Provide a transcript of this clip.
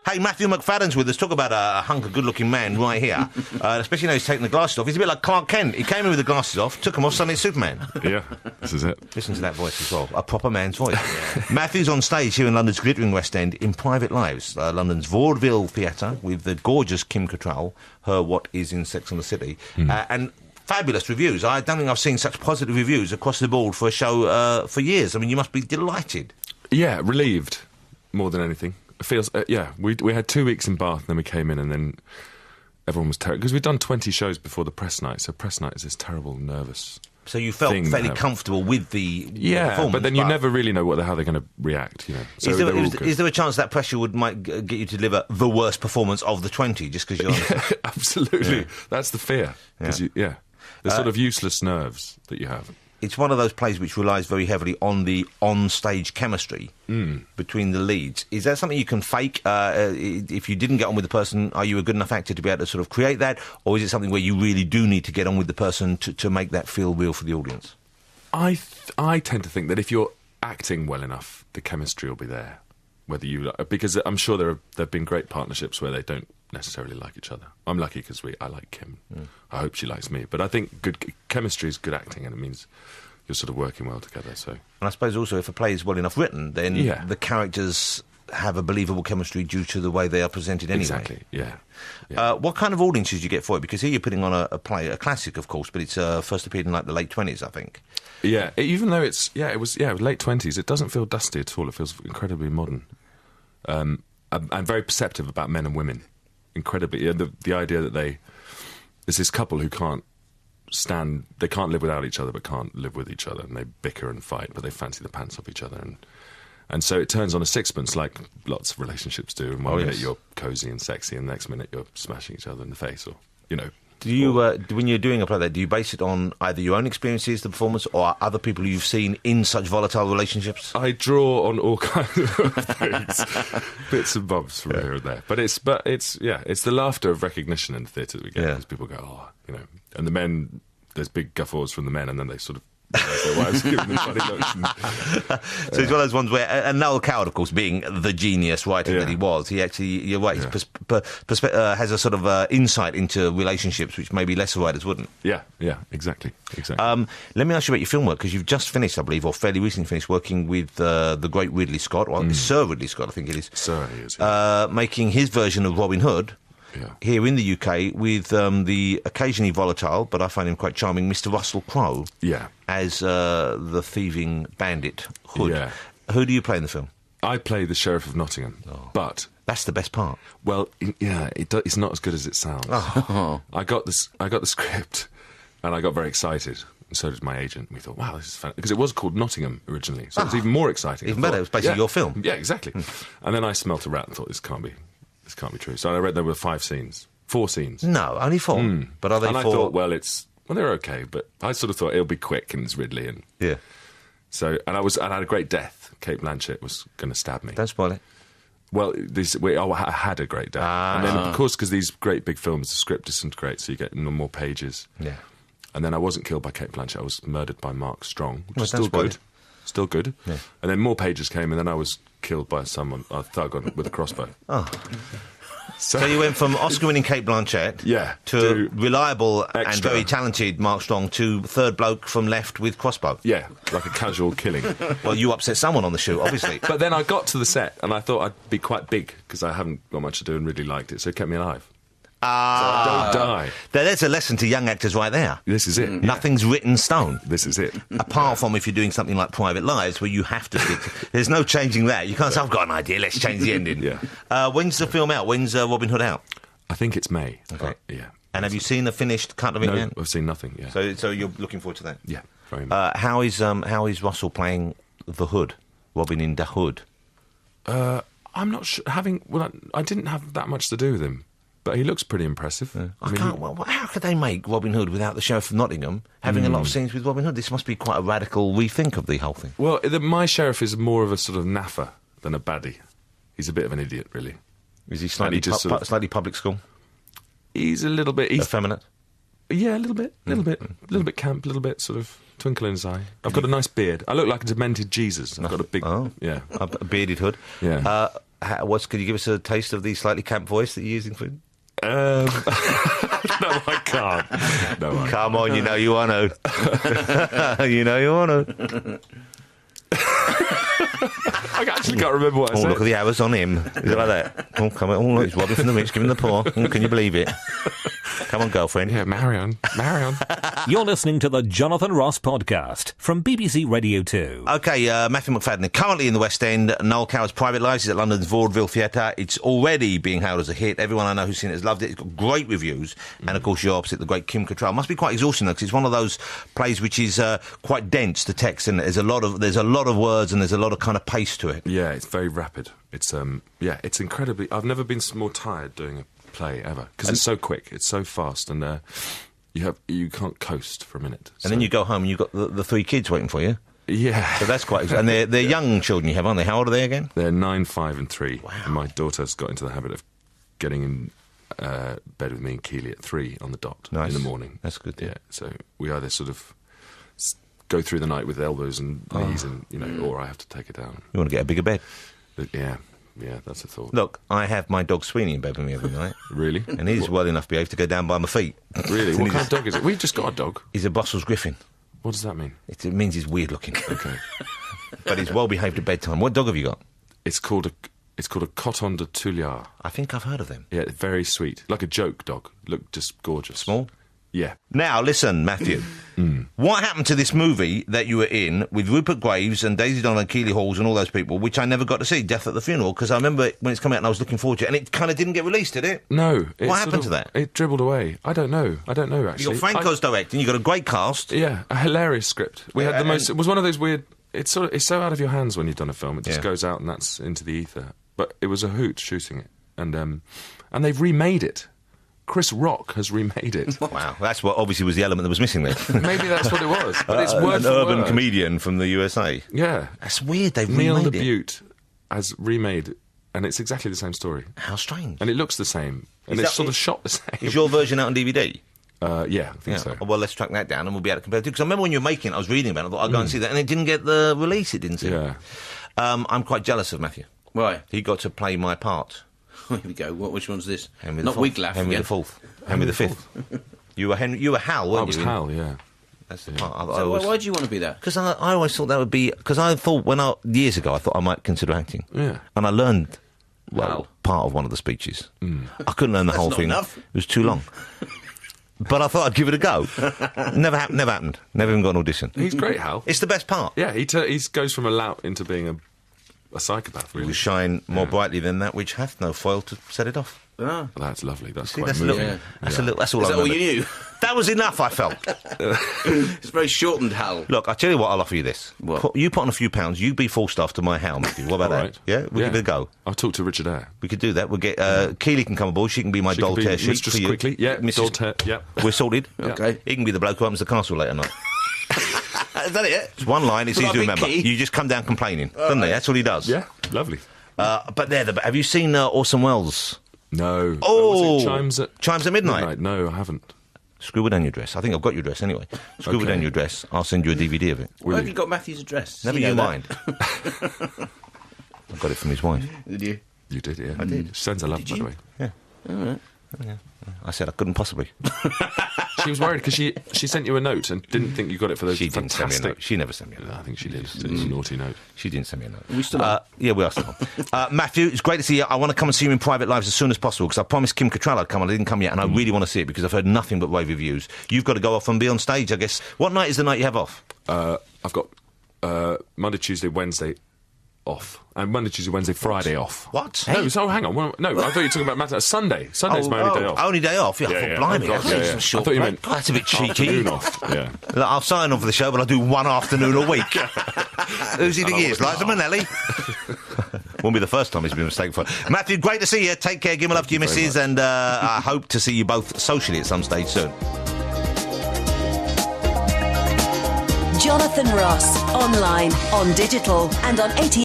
Hey, Matthew Macfadyen's with us. Talk about a hunk of good-looking man right here. Especially now he's taking the glasses off. He's a bit like Clark Kent. He came in with the glasses off, took them off, suddenly it's Superman. Yeah, this is it. Listen to that voice as well. A proper man's voice. Matthew's on stage here in London's glittering West End in Private Lives, London's Vaudeville Theatre, with the gorgeous Kim Cattrall, her what is in Sex and the City. And fabulous reviews. I don't think I've seen such positive reviews across the board for a show for years. I mean, you must be delighted. Yeah, relieved more than anything. It feels, we had 2 weeks in Bath and then we came in and then everyone was terrible. Because we'd done 20 shows before the press night, so press night is this terrible, nervous So you felt fairly comfortable with the performance. But then you never really know how they're going to react, you know. So is there a chance that pressure might get you to deliver the worst performance of the 20 just because you're... Yeah, absolutely. Yeah. That's the fear. The sort of useless nerves that you have. It's one of those plays which relies very heavily on the on-stage chemistry between the leads. Is that something you can fake? If you didn't get on with the person, are you a good enough actor to be able to sort of create that? Or is it something where you really do need to get on with the person to make that feel real for the audience? I tend to think that if you're acting well enough, the chemistry will be there. Because I'm sure there have been great partnerships where they don't necessarily like each other. I'm lucky because I like Kim. I hope she likes me. But I think good chemistry is good acting, and it means you're sort of working well together. So, and I suppose also if a play is well enough written, then the characters have a believable chemistry due to the way they are presented anyway. Exactly. Yeah. What kind of audiences do you get for it? Because here you're putting on a play, a classic, of course, but it's first appeared in like the late 20s, I think. Yeah. Even though it was late 20s, it doesn't feel dusty at all. It feels incredibly modern. I'm very perceptive about men and women. Incredibly, the idea that there's this couple who can't live without each other but can't live with each other, and they bicker and fight but they fancy the pants off each other, and so it turns on a sixpence like lots of relationships do, and one minute you're cosy and sexy and the next minute you're smashing each other in the face, or you know. Do you, when you're doing a play like that, do you base it on either your own experiences, the performance, or other people you've seen in such volatile relationships? I draw on all kinds of things, bits and bobs from here and there. But it's the laughter of recognition in the theatre that we get, because people go, and the men, there's big guffaws from the men, and then they sort of their wives give them funny looks. So it's one of those ones where, and Noel Coward, of course, being the genius writer that he was, he actually, you're right, has a sort of insight into relationships which maybe lesser writers wouldn't. Yeah, exactly. Let me ask you about your film work, because you've just finished, I believe, or fairly recently finished, working with the great Ridley Scott, or Sir Ridley Scott, I think it is. Sir, he is. Making his version of Robin Hood. Here in the UK with the occasionally volatile, but I find him quite charming, Mr. Russell Crowe as the thieving bandit Hood. Yeah. Who do you play in the film? I play the Sheriff of Nottingham, but... That's the best part. Well, it's not as good as it sounds. I got the script and I got very excited. And so did my agent. We thought, wow, this is fun. Because it was called Nottingham originally, so it was even more exciting. Even better, it was basically your film. Yeah, exactly. And then I smelt a rat and thought, this can't be true. So I read there were 4 scenes. No, only 4. But are they 4? I thought, they're okay, but I sort of thought it'll be quick and it's Ridley and So I had a great death. Kate Blanchett was going to stab me. Don't spoil it. Well, I had a great death, and then of course because these great big films, the script disintegrates, so you get more pages. Yeah. And then I wasn't killed by Kate Blanchett. I was murdered by Mark Strong, which is still good. Still good. Yeah. And then more pages came, and then I was killed by a thug with a crossbow. So you went from Oscar-winning Kate Blanchett to reliable and very talented Mark Strong to third bloke from left with crossbow. Yeah, like a casual killing. Well, you upset someone on the shoot, obviously. But then I got to the set, and I thought I'd be quite big, because I haven't got much to do and really liked it, so it kept me alive. So I don't die. There's a lesson to young actors right there. This is it. Nothing's written in stone. This is it. Apart from if you're doing something like Private Lives, where you have to stick. There's no changing that. You can't say, I've got an idea, let's change the ending. When's the film out? When's Robin Hood out? I think it's May. Okay. And have you seen the finished cut of it yet? No, I've seen nothing, So you're looking forward to that? Yeah, very much. How is Russell playing the Hood? Robin in the Hood? I'm not sure. I didn't have that much to do with him. But he looks pretty impressive. Yeah. How could they make Robin Hood without the Sheriff of Nottingham having a lot of scenes with Robin Hood? This must be quite a radical rethink of the whole thing. Well, my sheriff is more of a sort of naffer than a baddie. He's a bit of an idiot, really. Is he slightly public school? He's a little bit... effeminate? Yeah, a little bit. A little bit camp, a little bit sort of twinkle in his eye. I've got a nice beard. I look like a demented Jesus. I've got a big... a bearded hood. Yeah. Could you give us a taste of the slightly camp voice that you're using for him? No, I can't. No, Come on, you know you want to. You know you want to. I actually can't remember what I said. Look at the hours on him. Is it like that? Oh, come on. Oh, look, he's robbing from the rich, giving the poor. Oh, can you believe it? Come on, girlfriend. Yeah, Marion. You're listening to the Jonathan Ross Podcast from BBC Radio 2. OK, Matthew Macfadyen, currently in the West End. Noel Coward's Private Lives is at London's Vaudeville Theatre. It's already being hailed as a hit. Everyone I know who's seen it has loved it. It's got great reviews. And, of course, you're opposite the great Kim Cattrall. Must be quite exhausting, though, because it's one of those plays which is quite dense, the text, and there's a lot of words and there's a lot of kind of pace to it. Yeah, it's very rapid. It's it's incredibly... I've never been more tired doing a play ever, because it's so quick, it's so fast, and you can't coast for a minute. And then you go home and you've got the 3 kids waiting for you. Yeah. So that's quite... And they're young children you have, aren't they? How old are they again? They're 9, 5 and 3. Wow. And my daughter's got into the habit of getting in bed with me and Keely at 3 on the dot in the morning. That's good. Yeah, so we either sort of go through the night with elbows and knees and, or I have to take her down. You want to get a bigger bed? Yeah, that's a thought. Look, I have my dog Sweeney in bed with me every night. Really? And he's well enough behaved to go down by my feet. Really? What kind of dog is it? We've just got a dog. He's a Brussels Griffin. What does that mean? It means he's weird looking. Okay. But he's well behaved at bedtime. What dog have you got? It's called a Coton de Touliard. I think I've heard of them. Yeah, very sweet. Like a joke dog. Look just gorgeous. Small? Yeah. Now, listen, Matthew. What happened to this movie that you were in with Rupert Graves and Daisy Donnelly and Keely Halls and all those people, which I never got to see, Death at the Funeral, because I remember when it's come out and I was looking forward to it, and it kind of didn't get released, did it? No. What happened to that? It dribbled away. I don't know, actually. You got Franco's directing, you got a great cast. Yeah, a hilarious script. We had the most... It was one of those weird... It's so out of your hands when you've done a film. It just goes out and that's into the ether. But it was a hoot shooting it. And they've remade it. Chris Rock has remade it. Wow, that's what obviously was the element that was missing there. Maybe that's what it was. But it's word an for urban word. comedian from the USA. Yeah. That's weird, they've Neil remade it. DeBute has remade, and it's exactly the same story. How strange. And it looks the same. And Is it's that- sort of shot the same. Is your version out on DVD? Yeah, I think so. Well, let's track that down and we'll be able to compare it. Because I remember when you were making it, I was reading about it, I thought I'd go and see that, and it didn't get the release, it didn't seem. Yeah. I'm quite jealous of Matthew. Why? He got to play my part. Here we go. Which one's this? Henry Not the Fourth. Wiglaf. Henry again. the Fourth. Henry the Fifth. You were Hal, weren't I was you? Hal, yeah. That's the part. So why do you want to be that? Because I always thought that would be... Because I thought years ago, I thought I might consider acting. Yeah. And I learned, Wow. part of one of the speeches. I couldn't learn the whole not thing. enough. It was too long. But I thought I'd give it a go. Never happened. Never even got an audition. He's great, Hal. It's the best part. Yeah, he goes from a lout into being a psychopath, It really. will shine more brightly than that which hath no foil to set it off. Ah. Well, that's lovely. That's See, quite that's a moving. little. Yeah. That's a little. That's all Is I that all remember. you knew? That was enough, I felt. It's very shortened, Hal. Look, I'll tell you what, I'll offer you this. What? You put on a few pounds, you be full staff to my Hal, Matthew. What about All that? right. Yeah? We'll give it a go. I'll talk to Richard Eyre. We could do that. We'll get... Keely can come aboard. She can be my She can doll be tear sheet Mistress for you. Quickly. Yeah, Mrs. doll tear, yeah. We're sorted. Okay. He can be the bloke who opens the castle later night. Is that it? It's one line, it's Got easy a to big remember. key? You just come down complaining, doesn't he? That's all he does. Yeah, lovely. But have you seen Orson Welles? No. Oh! Was it Chimes at Midnight? No, I haven't. Scribble down your address. I think I've got your address anyway. Scribble Okay. down your address. I'll send you a DVD of it. Where have you got Matthew's address? Never You you know mind. I got it from his wife. that. Did you? You did, yeah. I did. Sends a love, by the way. Yeah. I said I couldn't possibly. She was worried because she sent you a note and didn't think you got it for those She didn't send me a fantastic... note. She never sent me a note. I think she did. It's a naughty note. She didn't send me a note. Are we still on? Yeah, we are still on. Matthew, it's great to see you. I want to come and see you in Private Lives as soon as possible because I promised Kim Cattrall I'd come and I didn't come yet, and I really want to see it because I've heard nothing but rave reviews. You've got to go off and be on stage, I guess. What night is the night you have off? I've got Monday, Tuesday, Wednesday off. And Monday, Tuesday, Wednesday, Friday off. What? No, so hang on. No, I thought you were talking about Sunday. Sunday's my only day off. Only day off? Yeah, I thought, blimey, Oh, that's God, a short I thought you break. meant God, that's a bit cheeky. afternoon off. Yeah. Look, I'll sign on for the show, but I'll do one afternoon a week. Who's he think he is? Liza Minnelli? Won't be the first time he's been mistaken for it. Matthew, great to see you. Take care. Give my love to your Thank you very missus, and I hope to see you both socially at some stage soon. Jonathan Ross, online, on digital, and on 80.